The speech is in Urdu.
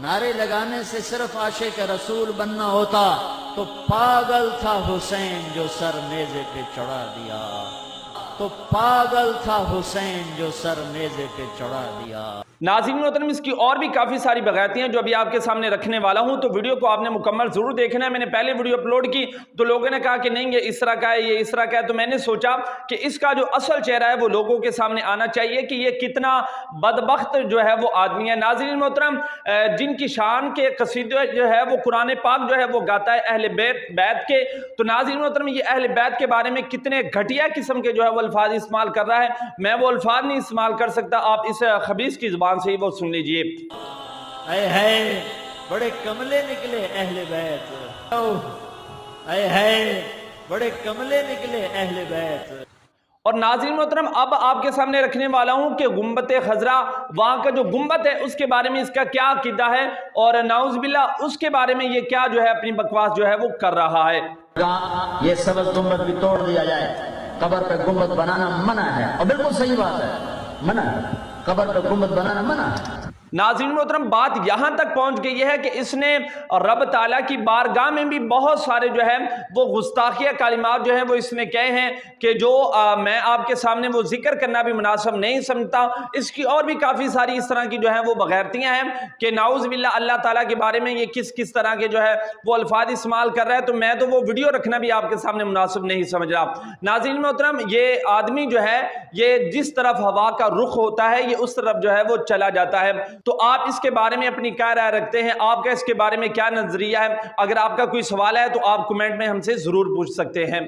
نعرے لگانے سے صرف عاشق رسول بننا ہوتا تو پاگل تھا حسین جو سر نیزے پہ چڑھا دیا، تو پاگل تھا حسین جو سر نیزے پہ چڑھا دیا۔ ناظرین محترم، اس کی اور بھی کافی ساری بغیرتیاں جو ابھی آپ کے سامنے رکھنے والا ہوں، تو ویڈیو کو آپ نے مکمل ضرور دیکھنا ہے۔ میں نے پہلے ویڈیو اپلوڈ کی تو لوگوں نے کہا کہ نہیں یہ اس طرح کا ہے، یہ اس طرح کا ہے، تو میں نے سوچا کہ اس کا جو اصل چہرہ ہے وہ لوگوں کے سامنے آنا چاہیے کہ یہ کتنا بدبخت جو ہے وہ آدمی ہے۔ ناظرین محترم، جن کی شان کے قصیدے جو ہے وہ قرآن پاک جو ہے وہ گاتا ہے اہل بیت کے، تو ناظرین محترم یہ اہل بیت کے بارے میں کتنے گھٹیا قسم کے جو ہے وہ الفاظ استعمال کر رہا ہے، میں وہ الفاظ نہیں استعمال کر سکتا، آپ اس خبیث کی زبان سے ہی وہ سن لیجئے۔ اے ہے بڑے کملے نکلے اہل بیت، اے ہے بڑے کملے نکلے اہل بیت۔ اور ناظرین محترم، اب آپ کے سامنے رکھنے والا ہوں کہ گنبد خضرا، وہاں کا جو گنبد ہے اس کے بارے میں اس کا کیا عقیدہ ہے، اور نعوذ باللہ اس کے بارے میں یہ کیا جو ہے اپنی بکواس جو ہے وہ کر رہا ہے۔ یہ سبز گنبد بھی توڑ دیا جائے، قبر پہ گنبد بنانا منع ہے، اور بالکل صحیح بات ہے، منع ہے، قبر پہ گنبد بنانا منع ہے۔ ناظرین محترم، بات یہاں تک پہنچ گئی ہے کہ اس نے رب تعالیٰ کی بارگاہ میں بھی بہت سارے جو ہے وہ گستاخیہ کلمات جو ہیں وہ اس نے کہے ہیں کہ جو میں آپ کے سامنے وہ ذکر کرنا بھی مناسب نہیں سمجھتا۔ اس کی اور بھی کافی ساری اس طرح کی جو ہے وہ بغیرتیاں ہیں کہ نعوذ باللہ اللہ تعالیٰ کے بارے میں یہ کس طرح کے جو ہے وہ الفاظ استعمال کر رہا ہے، تو میں تو وہ ویڈیو رکھنا بھی آپ کے سامنے مناسب نہیں سمجھ رہا۔ ناظرین محترم، یہ آدمی جو ہے یہ جس طرف ہوا کا رخ ہوتا ہے یہ اس طرف جو ہے وہ چلا جاتا ہے۔ تو آپ اس کے بارے میں اپنی کیا رائے رکھتے ہیں؟ آپ کا اس کے بارے میں کیا نظریہ ہے؟ اگر آپ کا کوئی سوال ہے تو آپ کمنٹ میں ہم سے ضرور پوچھ سکتے ہیں۔